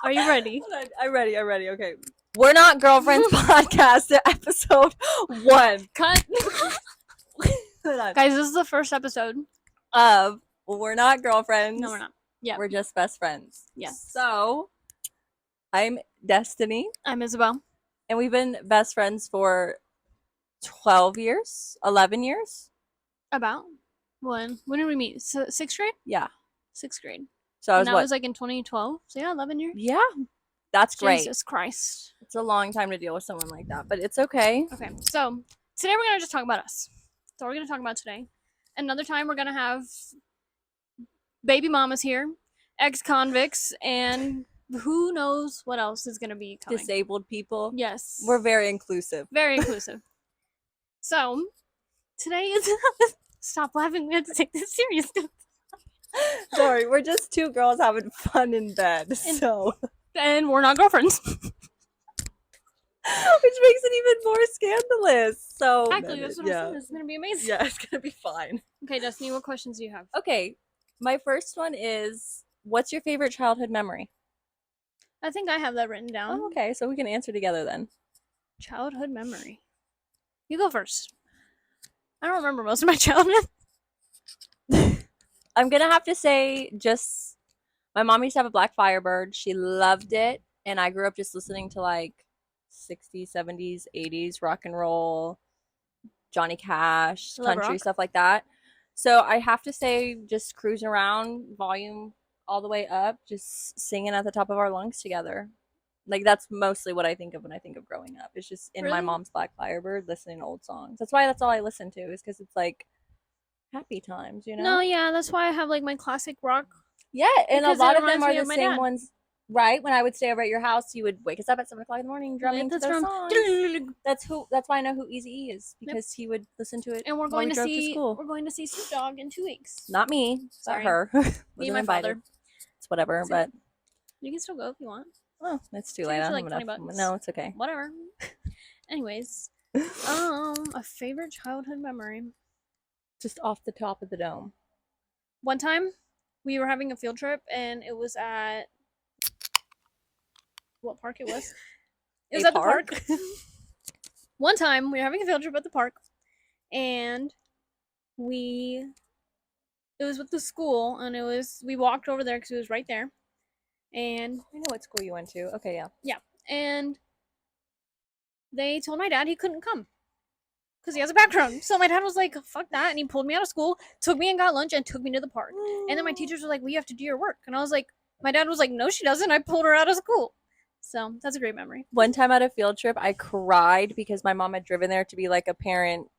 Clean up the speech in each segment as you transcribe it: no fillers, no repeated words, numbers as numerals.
Are you ready? I'm ready. Okay. We're Not Girlfriends podcast, episode 1. Cut. Guys, this is the first episode of We're Not Girlfriends. No, we're not. Yeah. We're just best friends. Yes. So, I'm Destiny. I'm Isabel. And we've been best friends for 12 years? 11 years? About? When did we meet? 6th grade? Yeah. 6th grade. So I was that was like in 2012. So yeah, 11 years. Yeah. That's great. Jesus Christ. It's a long time to deal with someone like that, but it's okay. Okay, so today we're going to just talk about us. That's all we're going to talk about today. Another time we're going to have baby mamas here, ex-convicts, and who knows what else is going to be coming. Disabled people. Yes. We're very inclusive. Very inclusive. So, today is... Stop laughing. We have to take this seriously. Sorry, we're just two girls having fun in bed, And we're not girlfriends. Which makes it even more scandalous. So exactly, that's what I'm saying. This is gonna be amazing. Yeah, it's gonna be fine. Okay, Destiny, what questions do you have? Okay, my first one is, what's your favorite childhood memory? I think I have that written down. Oh, okay, so we can answer together then. Childhood memory. You go first. I don't remember most of my childhood. I'm gonna have to say, just my mom used to have a black Firebird. She loved it, and I grew up just listening to like 60s, 70s, 80s rock and roll, Johnny Cash, country, stuff like that. So I have to say, just cruising around, volume all the way up, just singing at the top of our lungs together. Like, that's mostly what I think of when I think of growing up. It's just in my mom's black Firebird, listening to old songs. That's why that's all I listen to, is because it's like happy times, you know? No, yeah, that's why I have like my classic rock. Yeah, and a lot of them are the same ones, right? When I would stay over at your house, you would wake us up at 7 o'clock in the morning drumming to those songs. That's why I know who Eazy-E is, because he would listen to it. And we're going to see Snoop Dogg in 2 weeks. Not me, sorry, her. Me and my father. It's whatever, but you can still go if you want. Oh, it's too late. Like $20. No, it's okay. Whatever. Anyways, a favorite childhood memory. Just off the top of the dome. One time, we were having a field trip, and it was at what park it was? It was at the park. One time, we were having a field trip at the park, and it was with the school, and we walked over there because it was right there. And I know what school you went to. Okay, yeah. Yeah. And they told my dad he couldn't come because he has a background. So my dad was like, fuck that. And he pulled me out of school, took me and got lunch, and took me to the park. And then my teachers were like, well, you have to do your work. And I was like, my dad was like, no, she doesn't. I pulled her out of school. So that's a great memory. One time at a field trip, I cried because my mom had driven there to be like a parent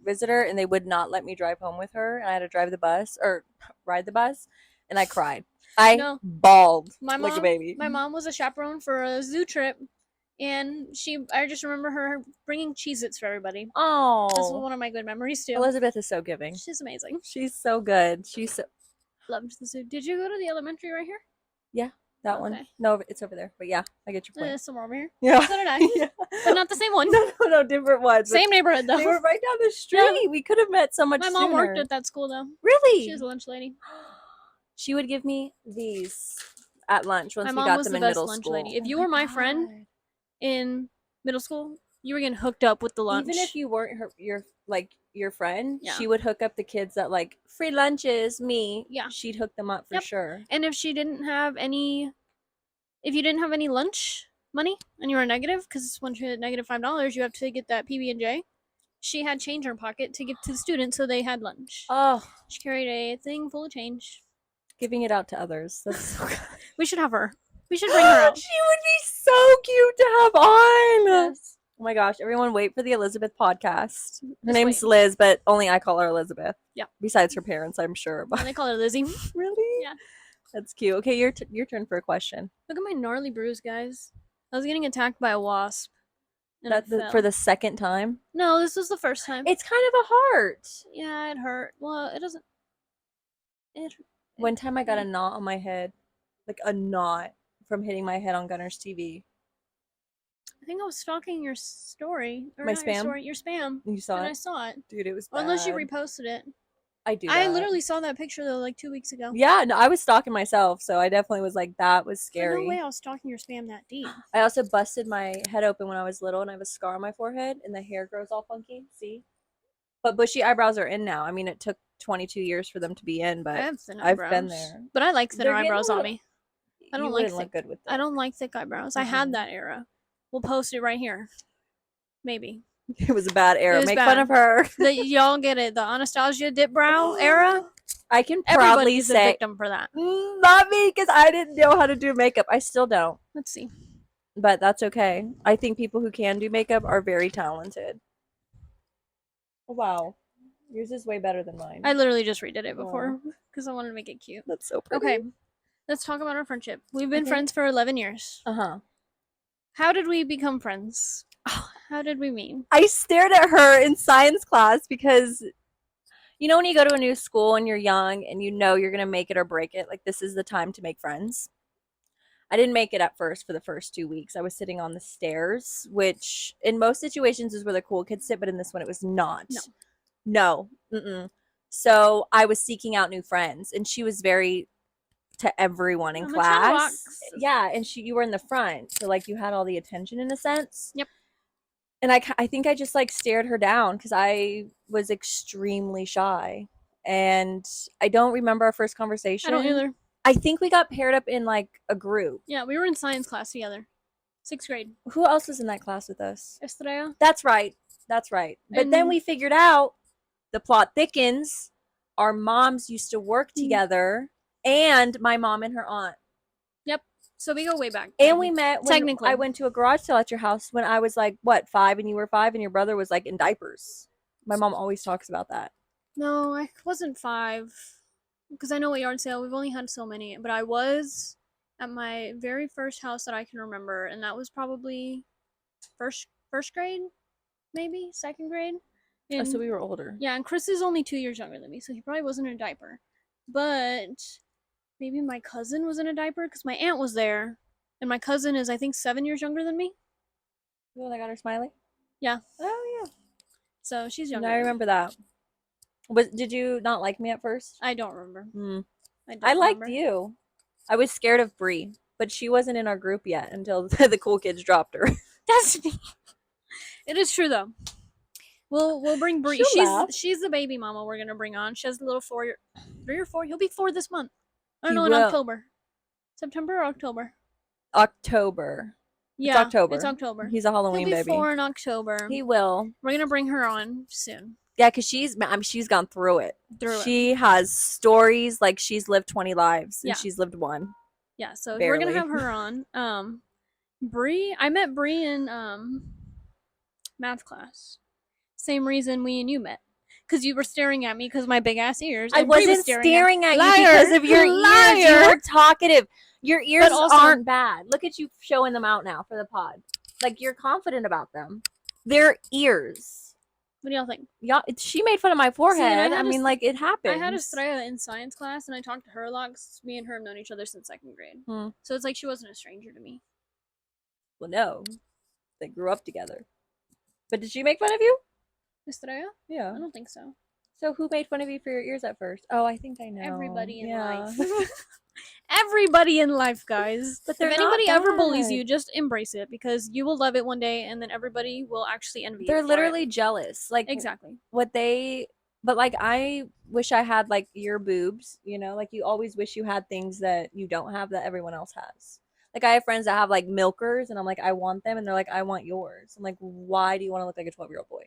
visitor, and they would not let me drive home with her. And I had to ride the bus, and I cried. I bawled like a baby. My mom was a chaperone for a zoo trip, and I just remember her bringing Cheez-Its for everybody. Oh. That's one of my good memories, too. Elizabeth is so giving. She's amazing. She's so good. Loved the zoo. Did you go to the elementary right here? Yeah, that one. No, it's over there. But yeah, I get your point. There's somewhere over here. Yeah. So did I. Yeah. But not the same one. No, different ones. Same neighborhood, though. They were right down the street. Yeah. We could have met so much sooner. My mom worked at that school, though. Really? She was a lunch lady. She would give me these at lunch once we got them in middle school. Lady. If you were my friend in middle school, you were getting hooked up with the lunch. Even if you weren't your friend, she would hook up the kids that like free lunches. She'd hook them up for sure. And if you didn't have any lunch money and you were negative, because once you're at negative $5, you have to get that PB&J. She had change in her pocket to give to the students, so they had lunch. Oh, she carried a thing full of change. Giving it out to others. That's so good. We should have her. We should bring her out. She would be so cute to have on. Yes. Oh my gosh. Everyone wait for the Elizabeth podcast. Her name's Liz, but only I call her Elizabeth. Yeah. Besides her parents, I'm sure. And they call her Lizzie. Really? Yeah. That's cute. Okay, your turn for a question. Look at my gnarly bruise, guys. I was getting attacked by a wasp. For the second time? No, this was the first time. It's kind of a heart. Yeah, it hurt. Well, it doesn't. One time I got a knot on my head. Like a knot from hitting my head on Gunner's TV. I think I was stalking your story. Or my spam? Your spam. You saw it? And I saw it. Dude, it was bad. Unless you reposted it. I do I that. literally saw that picture though like 2 weeks ago. Yeah, no, I was stalking myself, so I definitely was like, that was But no scary. way I was stalking your spam that deep. I also busted my head open when I was little, and I have a scar on my forehead, and the hair grows all funky. See, but bushy eyebrows are in now. I mean, it took 22 years for them to be in, I but have thin I've eyebrows. been there. But I like thinner They're getting a eyebrows on little. me. I You don't like wouldn't look thick. good with I thick. don't like thick eyebrows. I had that era. We'll post it right here. Maybe. It was a bad It era. was Make bad. fun of her. Y'all get it. The Anastasia dip brow era. I can Everybody proudly is a say, victim for that. not me, because I didn't know how to do makeup. I still don't, Let's see. but that's okay. I think people who can do makeup are very talented. Wow, yours is way better than mine. I literally just redid it before because I wanted to make it cute. That's so pretty. Okay, let's talk about our friendship. We've been friends for 11 years. Uh-huh. How did we become friends? How did we meet? I stared at her in science class because you know when you go to a new school and you're young and you know you're going to make it or break it, like this is the time to make friends. I didn't make it at first for the first 2 weeks. I was sitting on the stairs, which in most situations is where the cool kids sit, but in this one it was not. No. Mm-mm. So I was seeking out new friends, and she was very to everyone in I'm a class. chatterbox. Yeah, and you were in the front, so like you had all the attention in a sense. Yep. And I think I just like stared her down because I was extremely shy, and I don't remember our first conversation. I don't either. I think we got paired up in like a group. Yeah, we were in science class together. 6th grade. Who else was in that class with us? Estrella. That's right. That's right. But then we figured out the plot thickens. Our moms used to work together, and my mom and her aunt. Yep. So we go way back. And we met when technically. I went to a garage sale at your house when I was like, what, 5 and you were 5 and your brother was like in diapers. My mom always talks about that. No, I wasn't 5. Because I know at yard sale, we've only had so many. But I was at my very first house that I can remember. And that was probably first grade, maybe 2nd grade. And, so we were older. Yeah, and Chris is only 2 years younger than me, so he probably wasn't in a diaper. But maybe my cousin was in a diaper because my aunt was there, and my cousin is I think 7 years younger than me. Oh, I got her smiley. Yeah. Oh yeah. So she's younger. No, I remember that. Did you not like me at first? I don't remember. I liked you. I was scared of Bree, but she wasn't in our group yet until the cool kids dropped her. It is true though. We'll bring Bree. She's the baby mama we're gonna bring on. She has a little 3 or 4. He'll be 4 this month. I don't know, in October. September or October? October. Yeah, it's October. It's October. He's a Halloween He'll be baby. 4 in October. He will. We're gonna bring her on soon. Yeah, because she's gone through it. She has stories like she's lived 20 lives and she's lived 1. Yeah, so barely. we're gonna have her on. Bree, I met Bree in math class. Same reason we and you met. Because you were staring at me because my big ass ears. I wasn't staring at you because of your Liar. ears. You were talkative. Your ears aren't bad. Look at you showing them out now for the pod. Like you're confident about them. They're ears. What do y'all think? Yeah, she made fun of my forehead. I mean, like it happened. I had Estrella in science class, and I talked to her a lot because me and her have known each other since 2nd grade. So it's like she wasn't a stranger to me. Well, no, they grew up together. But did she make fun of you? Estrella? Yeah. I don't think so. So who made fun of you for your ears at first? Oh, I think I know. Everybody in life. Everybody in life, guys. But if anybody ever bullies you, just embrace it because you will love it one day, and then everybody will actually envy you. They're literally jealous. Like exactly. But like I wish I had like your boobs. You know, like you always wish you had things that you don't have that everyone else has. Like I have friends that have like milkers, and I'm like, I want them, and they're like, I want yours. I'm like, why do you want to look like a 12-year-old boy?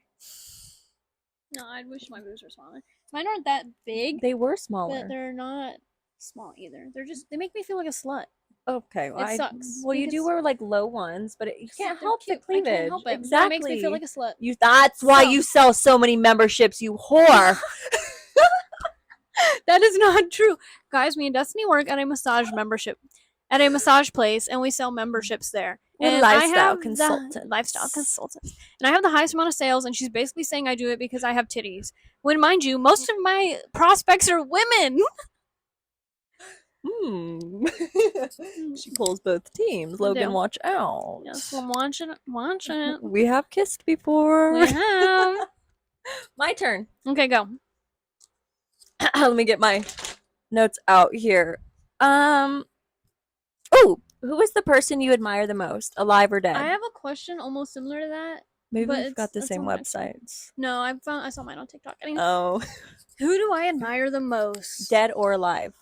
No, I wish my boobs were smaller. Mine aren't that big. They were smaller, but they're not small either. They make me feel like a slut. Okay, well, it sucks. Well, you do wear like low ones, but you can't help the cleavage. I can't help it. Exactly, It makes me feel like a slut. That's why you sell so many memberships, you whore. That is not true, guys. Me and Destiny work at a massage place, and we sell memberships there. And lifestyle consultants. And I have the highest amount of sales, and she's basically saying I do it because I have titties. When, mind you, most of my prospects are women. She pulls both teams. Logan, watch out. Yes, I'm watching it. We have kissed before. We have. My turn. Okay, go. Let me get my notes out here. Oh, who is the person you admire the most, alive or dead? I have a question almost similar to that. Maybe but we've got the it's same on the next one. websites. No, I saw mine on TikTok. Anyway, Oh, who do I admire the most? dead or alive.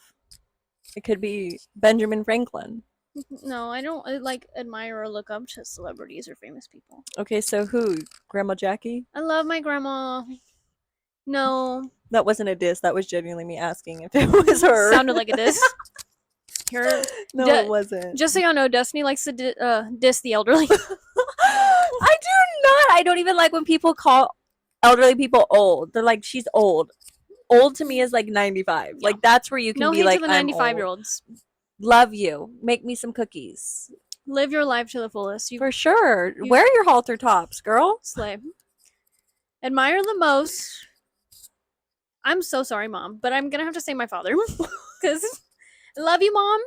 It could be Benjamin Franklin. No, I don't like admire or look up to celebrities or famous people. Okay, so who? Grandma Jackie? I love my grandma. No, That wasn't a diss. That was genuinely me asking if it was her. sounded like a diss. Here, No, De- it wasn't. just so y'all know, Destiny likes to diss the elderly. I do not. I don't even like when people call elderly people old. They're like, she's old. Old to me is like 95. Yeah. Like that's where you can No be hate like, to the I'm 95-year-olds. love you. Make me some cookies. Live your life to the fullest. You For sure. Wear your halter tops, girl. slay. Admire the most. I'm so sorry, Mom, but I'm gonna have to say my father because I love you, Mom.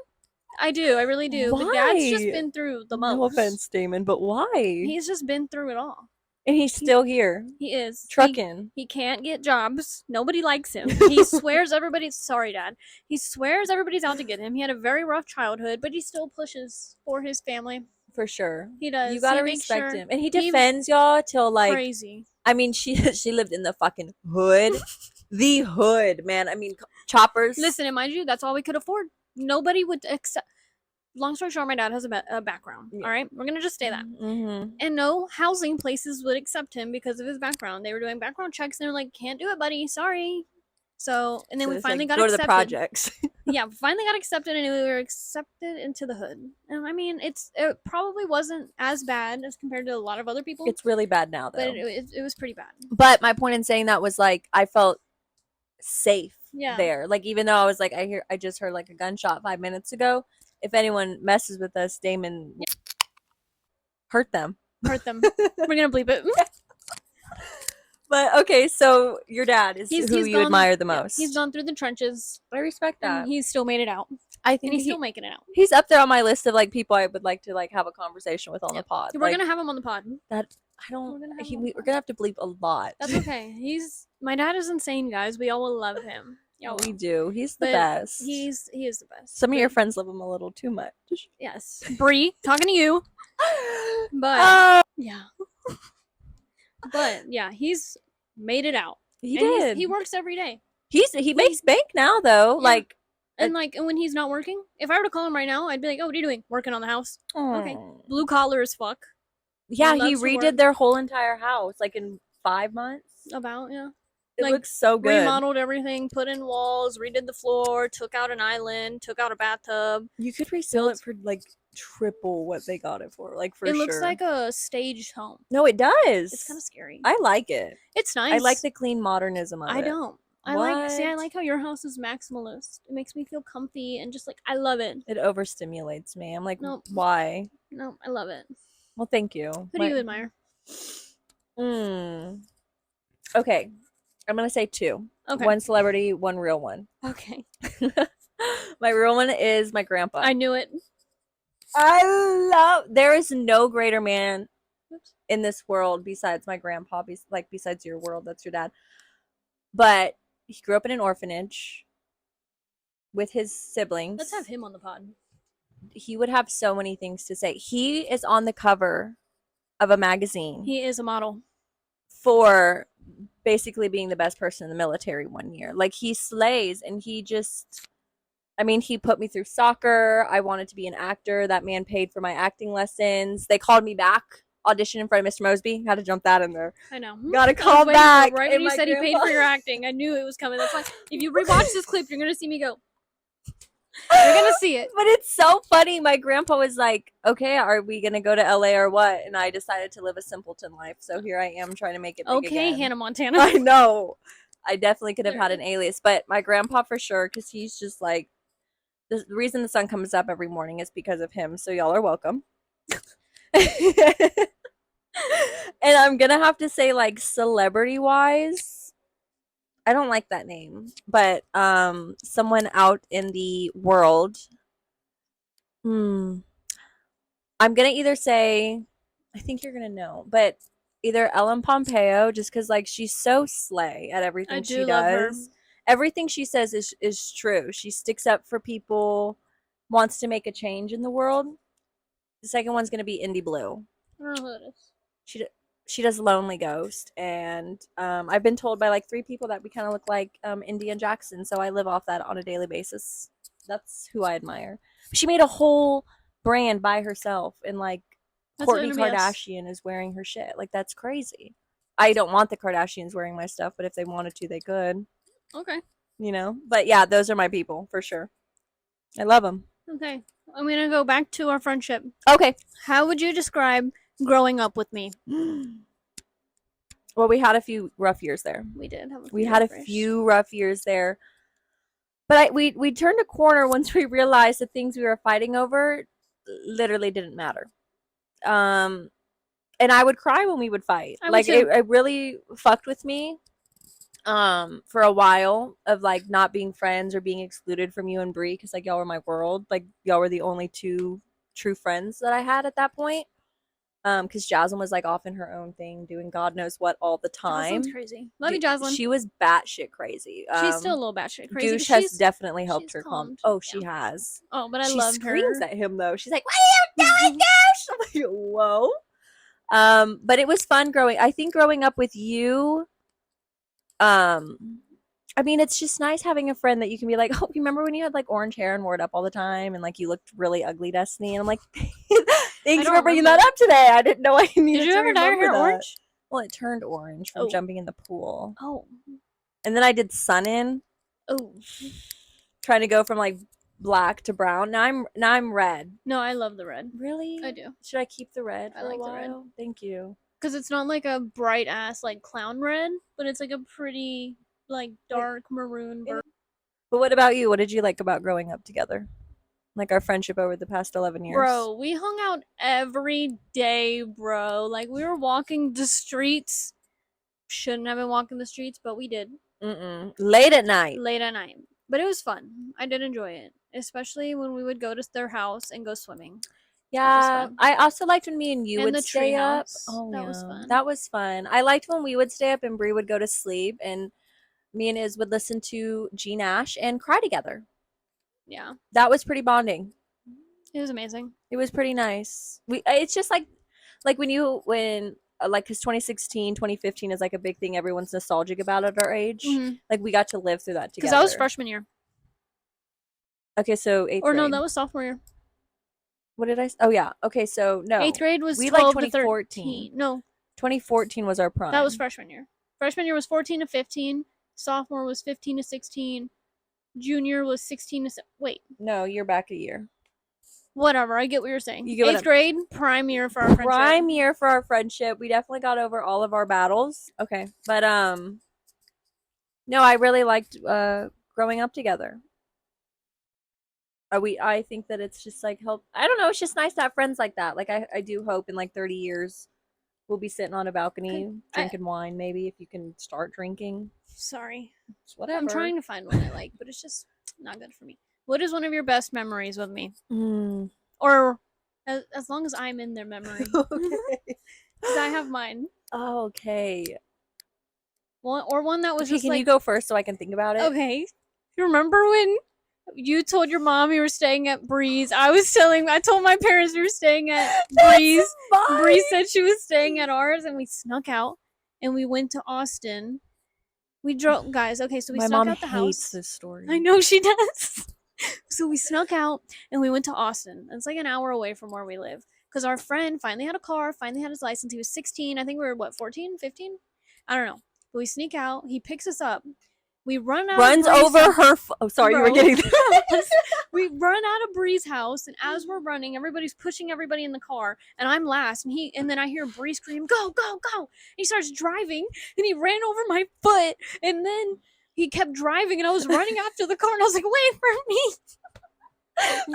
I do. I really do. Why? But Dad's just been through the most. No offense, Damon, but why? He's just been through it all. And he's still here. He is Trucking. He can't get jobs. Nobody likes him. He swears everybody's sorry, Dad. He swears everybody's out to get him. He had a very rough childhood, but he still pushes for his family. For sure. He does. You gotta He makes respect sure him. And he defends y'all till like crazy. I mean she lived in the fucking hood. The hood, man. I mean choppers. Listen, and mind you, that's all we could afford. Nobody would accept. Long story short, my dad has a background. Yeah. All right, we're gonna just say that. Mm-hmm. And no housing places would accept him because of his background. They were doing background checks, and they're like, "Can't do it, buddy. Sorry." So, and then we finally got go accepted. to the projects. Yeah, finally got accepted, and we were accepted into the hood. And I mean, it probably wasn't as bad as compared to a lot of other people. It's really bad now, though. But it was pretty bad. But my point in saying that was like I felt safe Yeah. there. Like even though I was like I just heard like a gunshot 5 minutes ago. If anyone messes with us, Damon hurt them. Hurt them. We're gonna bleep it. But okay, so your dad is He's who you admire the most. He's gone through the trenches. I respect that. And he's still made it out. I think And he's still making it out. he's up there on my list of like people I would like to like have a conversation with on the pod. We're like, gonna have him on the pod. that. I don't. We're gonna have He, him on the we're pod. gonna have to bleep a lot. That's okay. My dad is insane, guys. We all will love him. Yeah, we do. He's the But best. He is the best. Some of But your friends love him a little too much. yes, Bree, talking to you. But Oh, yeah, but yeah, he's made it out. he And did. He works every day. He makes bank now though. Yeah. Like And and when he's not working, if I were to call him right now, I'd be like, "Oh, what are you doing? Working on the house? Okay. oh. Blue collar as fuck." Yeah, He he loves to redid work. their whole entire house like in 5 months. About It like, looks so good. remodeled everything, put in walls, redid the floor, took out an island, took out a bathtub. You could resell it for like triple what they got it for. Like for It sure. looks like a staged home. No, it does. It's kind of scary. I like it. It's nice. I like the clean modernism of it. I don't. I like What? how your house is maximalist. It makes me feel comfy and just like I love it. It overstimulates me. I'm like, Nope. why? No, I love it. Well, thank you. Who do you admire? Okay. I'm going to say 2. Okay. One celebrity, one real one. Okay. My real one is my grandpa. I knew it. There is no greater man in this world besides my grandpa, besides your world, that's your dad. But he grew up in an orphanage with his siblings. Let's have him on the pod. He would have so many things to say. He is on the cover of a magazine He is a model. for basically being the best person in the military one year. Like he slays, and he just, I mean, he put me through soccer. I wanted to be an actor. That man paid for my acting lessons. They called me back, audition in front of Mr. Mosby. Had to jump that in there. I know. Gotta I was call waiting for it. back. Right when you said he paid for your acting, I knew it was coming. That's why if you rewatch this clip, you're gonna see me go. You're gonna see it. But it's so funny. My grandpa was like, okay, are we gonna go to LA or what? And I decided to live a simpleton life. So here I am trying to make it big Okay, again. Hannah Montana. I know. I definitely could have had an alias, but my grandpa for sure, because he's just like, the reason the sun comes up every morning is because of him. So y'all are welcome. And I'm gonna have to say, like, celebrity wise, I don't like that name, but someone out in the world. I'm gonna either say, I think you're gonna know, but either Ellen Pompeo, just because like she's so slay at everything I she do love her. does, everything she says is true. She sticks up for people, wants to make a change in the world. The second one's gonna be Indie Blue. I don't know who it is. She does Lonely Ghost, and I've been told by like 3 people that we kind of look like Indy and Jackson, so I live off that on a daily basis. That's who I admire. She made a whole brand by herself, and like That's Kourtney gonna be us. Kardashian is wearing her shit. Like that's crazy. I don't want the Kardashians wearing my stuff, but if they wanted to, they could. Okay. You know. But yeah, those are my people for sure. I love them. Okay. I'm gonna go back to our friendship. Okay. How would you describe growing up with me? Well, we had a few rough years there. We did have a few We had a rough years. few rough years there. But we turned a corner once we realized the things we were fighting over literally didn't matter. And I would cry when we would fight. I would Like too. it really fucked with me. For a while of like not being friends or being excluded from you and Brie because like y'all were my world. Like y'all were the only 2 true friends that I had at that point. Because Jasmine was like off in her own thing, doing God knows what all the time. Jocelyn's crazy. Love you, Jocelyn. She was batshit crazy. She's still a little batshit crazy. Douche but has definitely helped she's her calm. calmed. Oh, she Yeah. has. Oh, but I She loved screams her. at him though. She's like, "What are you doing, Douche?" I'm like, "Whoa." But it was fun growing. I think growing up with you, I mean, it's just nice having a friend that you can be like, "Oh, you remember when you had like orange hair and wore it up all the time, and like you looked really ugly, Destiny?" And I'm like, "Thanks don't for bringing remember. that up today. I didn't know I needed Did you to ever dye your remember hair that." orange? Well, it turned orange from Oh. jumping in the pool, Oh. and then I did sun in, Oh. trying to go from like black to brown. Now I'm red. No, I love the red. Really? I do. Should I keep the red I for like a the red. while? Thank you. Because it's not like a bright ass like clown red, but it's like a pretty like dark maroon. But what about you? What did you like about growing up together? Like our friendship over the past 11 years? Bro, we hung out every day, bro. Like we were walking the streets. Shouldn't have been walking the streets, but we did. Late at night. Late at night. But it was fun. I did enjoy it. Especially when we would go to their house and go swimming. Yeah, I also liked when me and you And would the stay up. treehouse. Oh, That yeah. was fun. That was fun. I liked when we would stay up and Brie would go to sleep and me and Iz would listen to G Nash and cry together. Yeah. That was pretty bonding. It was amazing. It was pretty nice. It's just like when like because 2016 2015 is like a big thing everyone's nostalgic about at our age. Mhm. Like we got to live through that together. Because that was freshman year. Okay, so 8th Or grade. no, that was sophomore year. What did I? Oh yeah. Okay, so no. 8th grade was We 12 like to 13. No, 2014 was our prime. that was freshman year. Freshman year was 14 to 15. Sophomore was 15 to 16. Junior was 16 to wait. No, you're back a year. Whatever, I get what you're saying. You get what 8th grade, prime year for our friendship. Prime year for our friendship. We definitely got over all of our battles. Okay, but no, I really liked growing up together. I think that it's just like help. I don't know. It's just nice to have friends like that. Like I do hope in like 30 years we'll be sitting on a balcony drinking wine. Maybe if you can start drinking. Sorry, It's whatever. I'm trying to find one I like, but it's just not good for me. What is one of your best memories with me? Or as long as I'm in their memory, Okay. because I have mine. Okay. One that was Okay, just can like, you go first so I can think about it? okay. You remember when you told your mom you were staying at Breeze? I told my parents we were staying at Breeze. Bree said she was staying at ours, and we snuck out and we went to Austin. We drove, guys. Okay, so we My snuck mom out the hates house. this story. I know she does. So we snuck out and we went to Austin. It's like an hour away from where we live because our friend finally had a car, finally had his license. He was 16. I think we were what, 14, 15? I don't know. But we sneak out. He picks us up. We run out. Runs of Bree's over house. her. Oh, sorry, Bro. you were getting. We run out of Bree's house, and as we're running, everybody's pushing everybody in the car, and I'm last. And then I hear Bree scream, "Go, go, go!" And he starts driving, and he ran over my foot, and then he kept driving, and I was running after the car, and I was like, "Wait for me!"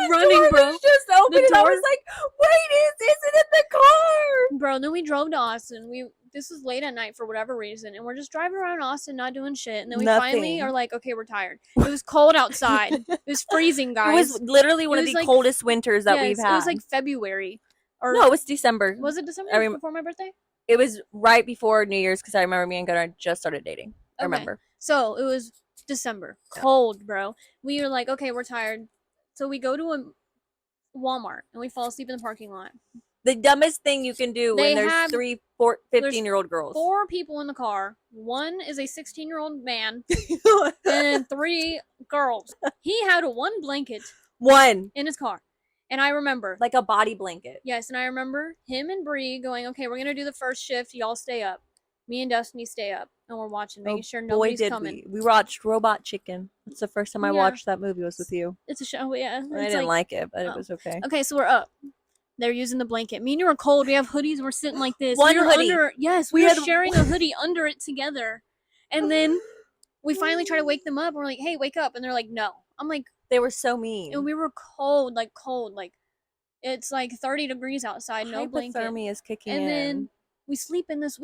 Running, bro. Just open, and I door- was like, "Wait, is it in the car?" Bro, then we drove to Austin. This was late at night for whatever reason, and we're just driving around Austin, not doing shit. And then we finally Nothing. are like, okay, we're tired. It was cold outside. It was freezing, It guys. was literally one It of was the like- coldest winters that Yes, we've had. It was like February. Or no, it was December. was it December? I rem- Before my birthday? It was right before New Year's because I remember me and Gunnar just started dating. I Okay. remember. So it was December. Cold, bro. We were like, okay, we're tired. So we go to a Walmart and we fall asleep in the parking lot. The dumbest thing you can do when They there's have 15-year-old girls. 4 people in the car. One is a 16-year-old man, and then 3 girls. He had one blanket One. in his car, and I remember, Like a body blanket. yes, and I remember him and Bree going, "Okay, we're gonna do the first shift. Y'all stay up. Me and Destiny stay up, and we're watching, making sure nobody's coming." We watched Robot Chicken. That's the first time I Yeah. watched that movie. Was with you. It's a show, yeah. I didn't like it, but it was okay. Okay, so we're up. They're using the blanket. Me and you are cold. We have hoodies. And we're sitting like this. One we were hoodie. Under, yes, we were sharing a hoodie under it together. And then we finally try to wake them up. And we're like, "Hey, wake up!" And they're like, "No." I'm like, they were so mean. And we were cold, like it's like 30 degrees outside, no blanket. Hypothermia is kicking in. And then we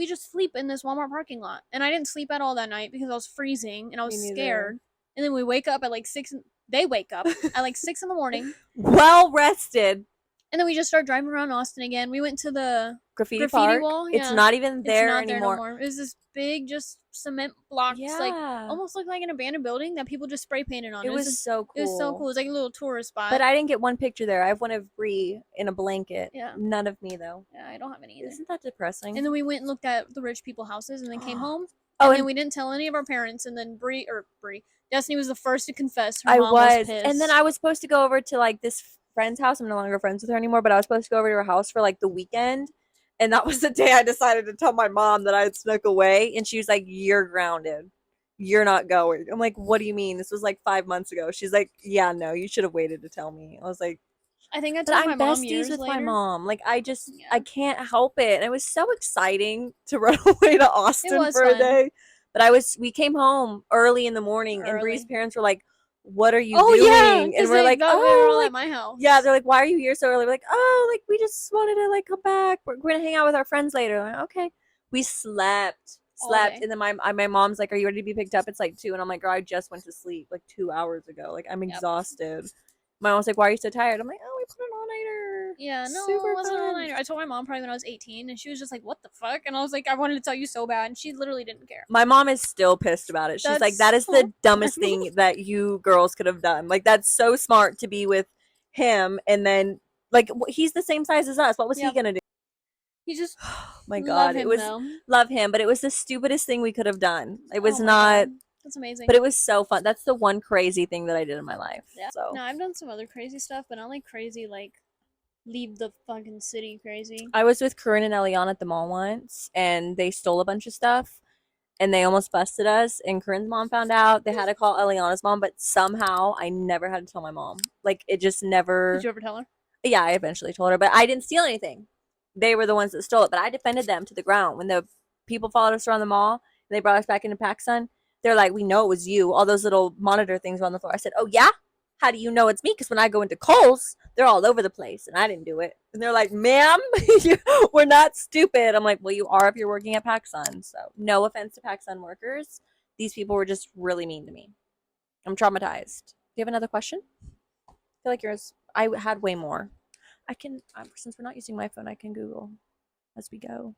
just sleep in this Walmart parking lot. And I didn't sleep at all that night because I was freezing and I was scared. And then we wake up at like 6. They wake up at like 6 in the morning. Well rested. And then we just started driving around Austin again. We went to the graffiti park. wall. It's not even there it's not anymore. There no more. It was this big, just cement blocks, like almost looked like an abandoned building that people just spray painted on. It was so cool. It was so cool. It was like a little tourist spot. But I didn't get one picture there. I have one of Bree in a blanket. Yeah. None of me though. Yeah, I don't have any either. Isn't that depressing? And then we went and looked at the rich people houses, and then came home. And then we didn't tell any of our parents. And then Destiny was the first to confess. Her mom was pissed. And then I was supposed to go over to like this friend's house. I'm no longer friends with her anymore, but I was supposed to go over to her house for like the weekend. And that was the day I decided to tell my mom that I had snuck away. And she was like, "You're grounded. You're not going." I'm like, "What do you mean? This was like 5 months ago." She's like, "Yeah, no, you should have waited to tell me." I was like, I think I told my mom years with later. my mom. Like I can't help it. And it was so exciting to run away to Austin for a day. But we came home early in the morning and Bree's parents were like, "What are you doing?" Yeah, and we're like, "Oh, we were all at my house." Yeah, they're like, "Why are you here so early?" We're like, "Oh, like we just wanted to like come back. We're gonna hang out with our friends later." Like, okay. We slept, and then my mom's like, "Are you ready to be picked up?" It's like 2, and I'm like, "Girl, I just went to sleep like 2 hours ago. Like I'm exhausted." My mom's like, "Why are you so tired?" I'm like, "Oh, we put an all-nighter." Yeah, no, super it wasn't an fun. all-nighter. I told my mom probably when I was 18, and she was just like, "What the fuck?" And I was like, "I wanted to tell you so bad," and she literally didn't care. My mom is still pissed about it. She's like, "That is the dumbest thing that you girls could have done. Like, that's so smart to be with him, and then like he's the same size as us. What was he gonna do?" He just, my God, it was love him, but it was the stupidest thing we could have done. It was not. God. That's amazing. But it was so fun. That's the one crazy thing that I did in my life. Yeah. So no, I've done some other crazy stuff, but not like crazy like leave the fucking city crazy. I was with Corinne and Eliana at the mall once, and they stole a bunch of stuff, and they almost busted us. And Corinne's mom found out. They had to call Eliana's mom, but somehow I never had to tell my mom. Like it just never. Did you ever tell her? Yeah, I eventually told her, but I didn't steal anything. They were the ones that stole it, but I defended them to the ground. When the people followed us around the mall, and they brought us back into PacSun, they're like, "We know it was you. All those little monitor things were on the floor." I said, "Oh yeah? How do you know it's me?" Because when I go into Kohl's, they're all over the place, and I didn't do it. And they're like, "Ma'am, we're not stupid." I'm like, "Well, you are if you're working at PacSun." So no offense to PacSun workers. These people were just really mean to me. I'm traumatized. Do you have another question? I feel like yours, I had way more. I can, since we're not using my phone, I can Google as we go.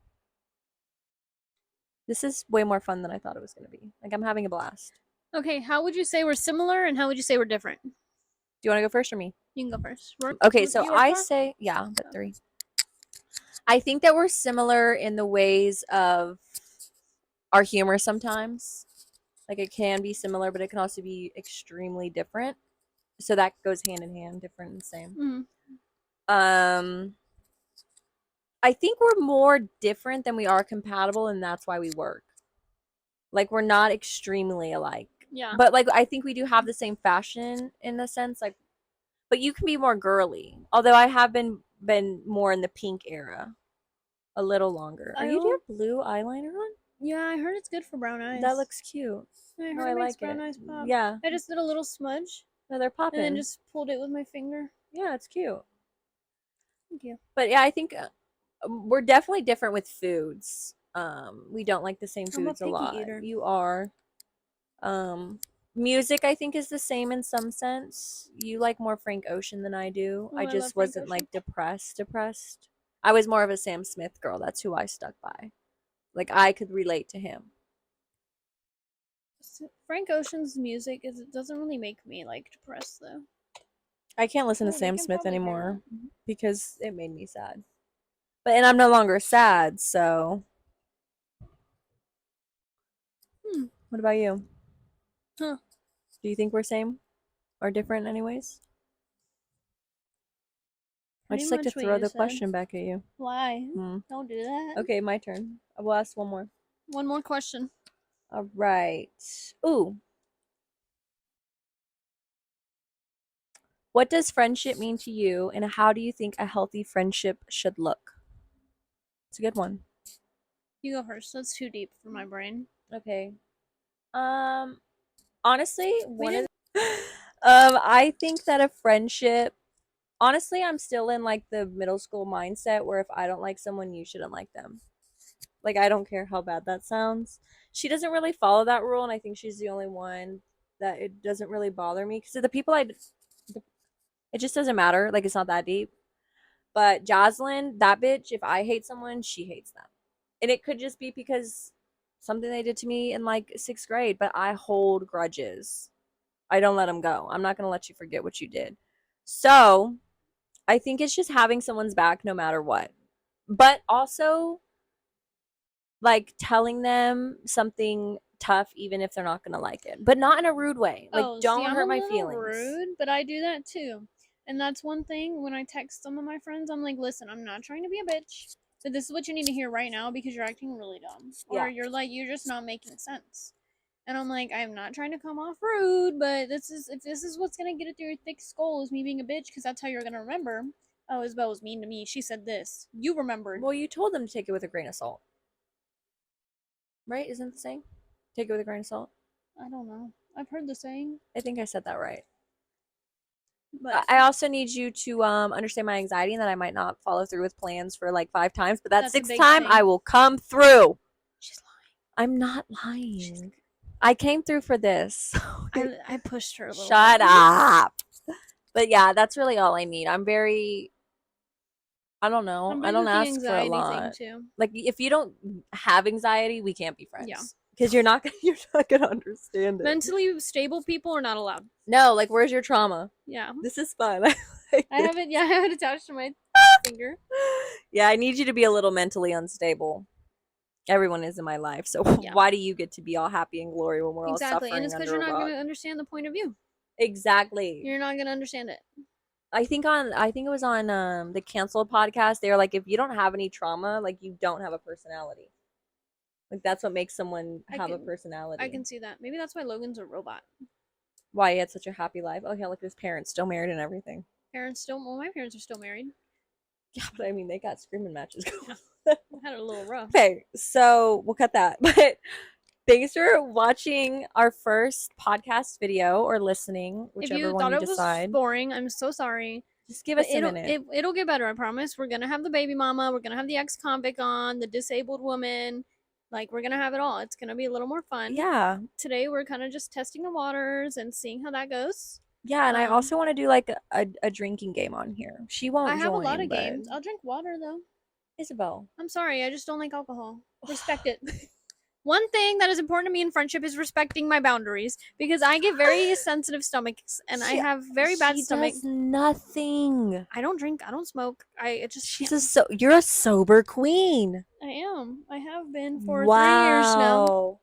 This is way more fun than I thought it was going to be. Like, I'm having a blast. Okay, how would you say we're similar, and how would you say we're different? Do you want to go first or me? You can go first. Okay, so I say, yeah, but 3. I think that we're similar in the ways of our humor sometimes. Like, it can be similar, but it can also be extremely different. So that goes hand in hand, different and same. Mm-hmm. I think we're more different than we are compatible, and that's why we work. Like, we're not extremely alike. Yeah. But, like, I think we do have the same fashion in a sense. Like, but you can be more girly. Although I have been more in the pink era. A little longer. Are you doing blue eyeliner on? Yeah, I heard it's good for brown eyes. That looks cute. I heard it makes brown eyes pop. Yeah. I just did a little smudge. No, they're popping. And then just pulled it with my finger. Yeah, it's cute. Thank you. But yeah, I think we're definitely different with foods. We don't like the same foods a lot. Eater. You are. Music I think is the same in some sense. You like more Frank Ocean than I do. I just wasn't like depressed. I was more of a Sam Smith girl. That's who I stuck by. Like I could relate to him. Frank Ocean's music it doesn't really make me like depressed though. I can't listen Oh, to we Sam can Smith probably hear anymore because it made me sad. And I'm no longer sad, so. What about you? Huh. Do you think we're same or different anyways? I Pretty just like to much what throw you the said. question back at you. Why? Hmm. Don't do that. Okay, my turn. I will ask one more. One more question. All right. Ooh. What does friendship mean to you, and how do you think a healthy friendship should look? It's a good one. You go first. That's too deep for my brain. Okay. Honestly, We didn't. I think that a friendship. Honestly, I'm still in like the middle school mindset where if I don't like someone, you shouldn't like them. Like I don't care how bad that sounds. She doesn't really follow that rule, and I think she's the only one that it doesn't really bother me because the people it just doesn't matter. Like it's not that deep. But Jocelyn, that bitch, if I hate someone, she hates them. And it could just be because something they did to me in like 6th grade, but I hold grudges. I don't let them go. I'm not going to let you forget what you did. So I think it's just having someone's back no matter what. But also like telling them something tough even if they're not going to like it, but not in a rude way. Like See, don't I'm a hurt my little feelings. rude, but I do that too. And that's one thing when I text some of my friends, I'm like, listen, I'm not trying to be a bitch, but this is what you need to hear right now because you're acting really dumb. Or Yeah. you're just not making sense. And I'm like, I'm not trying to come off rude, but if this is what's gonna get it through your thick skull is me being a bitch, because that's how you're gonna remember. Oh, Isabel was mean to me. She said this. You remembered. Well, you told them to take it with a grain of salt. Right? Isn't it the saying? Take it with a grain of salt. I don't know. I've heard the saying, I think I said that right. but I also need you to understand my anxiety and that I might not follow through with plans for like 5 times, but that that's a 6th big time thing. I will come through. She's lying. I'm not lying. I came through for this. I pushed her a little. Shut bit. up. But yeah, that's really all I need. I'm very I don't know. I'm I big don't with the ask for a anxiety thing lot. too. Like if you don't have anxiety, we can't be friends. Yeah. Because you're not gonna understand it. Mentally stable people are not allowed. No, like where's your trauma? Yeah. This is fun. I like I this. have it. Yeah, I have it attached to my finger. Yeah, I need you to be a little mentally unstable. Everyone is in my life, so Yeah. why do you get to be all happy and glory when we're Exactly, all and suffering it's because under you're a not rock? gonna understand the point of view. Exactly. You're not gonna understand it. I think it was on the canceled podcast. They were like, if you don't have any trauma, like you don't have a personality. Like that's what makes someone have a personality. I can see that. Maybe that's why Logan's a robot. Why he had such a happy life. Oh yeah, look, his parents still married and everything. Parents still. Well, my parents are still married. Yeah, but I mean they got screaming matches going. I had it a little rough. Okay, so we'll cut that. But thanks for watching our first podcast video or listening, If whichever you one thought you it was decide. boring, I'm so sorry. Just give But us a minute. it'll get better. I promise. We're gonna have the baby mama. We're gonna have the ex-convict on, the disabled woman. Like we're gonna have it all. It's gonna be a little more fun. Yeah. Today we're kind of just testing the waters and seeing how that goes. Yeah, and I also want to do like a drinking game on here. She won't I have join, a lot of but games. I'll drink water though. Isabel. I'm sorry. I just don't like alcohol. Respect it. One thing that is important to me in friendship is respecting my boundaries because I get very sensitive stomachs and I have very bad stomach. She does nothing. I don't drink. I don't smoke. I just You're a sober queen. I am. I have been for 3 years now.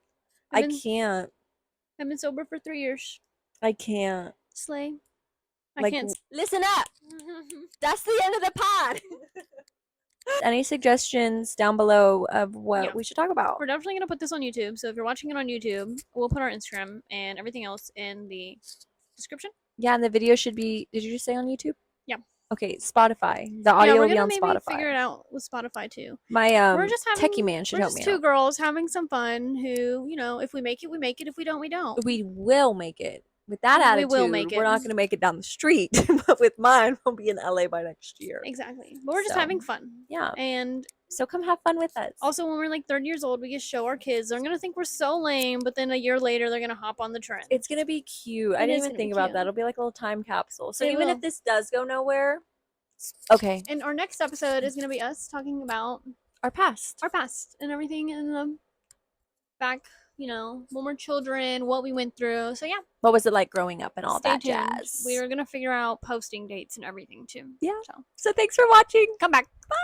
I can't. I've been sober for 3 years. I can't. Slay. I can't. Listen up. That's the end of the pod. Any suggestions down below of what we should talk about? We're definitely gonna put this on YouTube. So if you're watching it on YouTube, we'll put our Instagram and everything else in the description. Yeah, and the video should be. Did you just say on YouTube? Yeah. Okay, Spotify. The audio will be on maybe Spotify. Figure it out with Spotify too. My we're just having, techie man should help me out. We're just two girls having some fun. Who, if we make it, we make it. If we don't, we don't. We will make it. With that attitude, we will make it. We're not going to make it down the street. But with mine, we'll be in LA by next year. Exactly. But we're just having fun. Yeah. And so come have fun with us. Also, when we're like 30 years old, we get to show our kids. They're gonna think we're so lame, but then a year later, they're gonna hop on the trend. It's gonna be cute. I didn't even think about that. It'll be like a little time capsule. So even if this does go nowhere, okay. And our next episode is gonna be us talking about our past and everything in the back you know, when we're children, what we went through. So yeah, What was it like growing up and all stay that tuned. jazz? We're gonna figure out posting dates and everything too. Yeah. So So thanks for watching. come back. Bye.